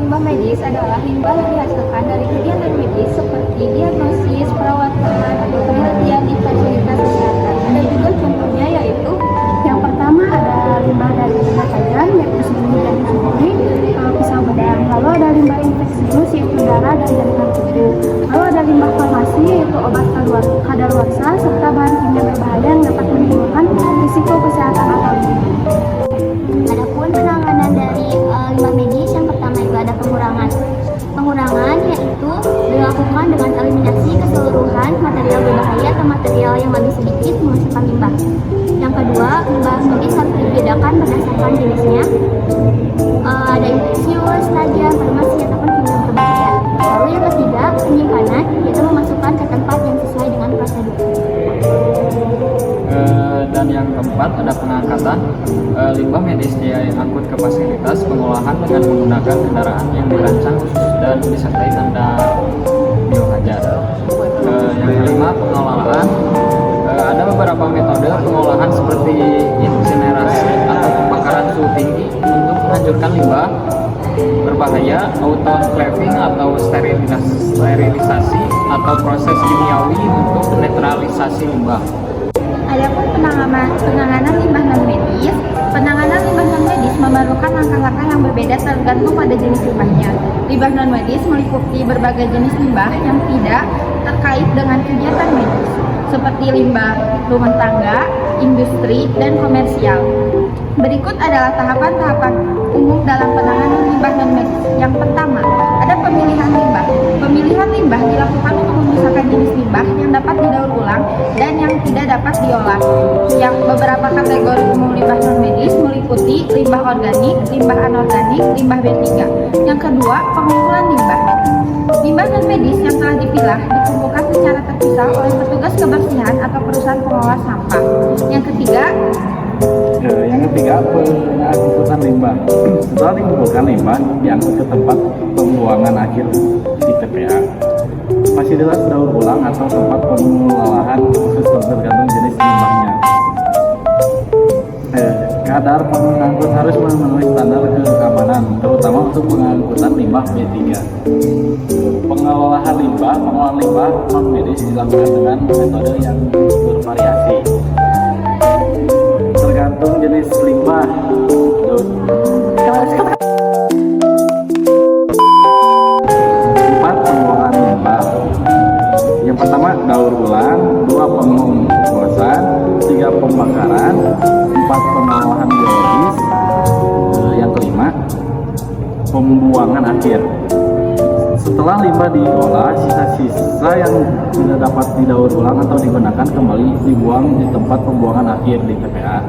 limbah medis adalah limbah yang dihasilkan dari kegiatan medis seperti diagnosis, perawatan, atau penelitian di fasilitas kesehatan. Ada juga contohnya yaitu Yang pertama ada limbah dari limbah tajam, yaitu sembunyi dan sembunyi, pisau bedang. Lalu ada limbah infeksius, yaitu darah dan jaringan tubuh. Lalu ada limbah farmasi, yaitu obat kadaluarsa, serta bahan kimia berbahaya yang dapat menimbulkan risiko kesehatan atau lingkungan. Adapun penanganan dari limbah medis, yang pertama itu ada pengurangan. Pengurangan yaitu dilakukan dengan eliminasi keseluruhan material berbahaya atau material yang lebih sedikit menghasilkan limbah. Yang kedua, limbah medis harus dibedakan berdasarkan jenisnya. Ada infeksius, tajam, farmasi, ataupun kimia berbahaya. Lalu yang ketiga, penyimpanan, yaitu memasukkan ke tempat yang sesuai dengan prosedur. Dan yang keempat ada pengangkatan. Limbah medis diangkut ke fasilitas pengolahan dengan menggunakan kendaraan yang dirancang khusus dan disertai tanda biohazard. Yang kelima, pengelolaan. Ada beberapa metode pengolahan seperti insinerasi atau pembakaran suhu tinggi untuk menghancurkan limbah berbahaya, autoclaving atau sterilisasi atau proses kimiawi untuk netralisasi limbah. Adapun penanganan limbah non-medis. Penanganan limbah non-medis memerlukan langkah-langkah yang berbeda tergantung pada jenis limbahnya. Limbah non-medis meliputi berbagai jenis limbah yang tidak terkait dengan kegiatan medis, seperti limbah rumah tangga, industri, dan komersial. Berikut adalah tahapan-tahapan umum dalam penanganan limbah non-medis. Yang pertama, ada pemilihan limbah. Pemilihan limbah dilakukan untuk memisahkan jenis limbah yang dapat didaur ulang dan yang tidak dapat diolah. Yang beberapa kategori umum limbah non-medis meliputi limbah organik, limbah anorganik, limbah B3. Yang kedua, pengumpulan limbah. Limbah non-medis yang telah dipilah dikumpulkan secara terpisah oleh petugas kebersihan atau perusahaan pengolah sampah. Yang ketiga, pengangkutan limbah. Setelah dikumpulkan limbah, diangkut ke tempat pembuangan akhir di TPA, fasilitas daur ulang atau tempat pengolahan khusus tergantung jenis limbahnya. Kadar pengangkut harus memenuhi standar keamanan, terutama untuk pengangkutan limbah B3. Pengolahan limbah non-medis dilakukan dengan metode yang bervariasi, tergantung jenis limbah. Empat, pengolahan limbah. Yang pertama, daur ulang. Dua, pengomposan. Tiga, pembakaran. Empat, pengolahan biologis. Yang kelima, pembuangan akhir. Setelah limbah diolah, sisa-sisa yang tidak dapat didaur ulang atau digunakan kembali dibuang di tempat pembuangan akhir di TPA.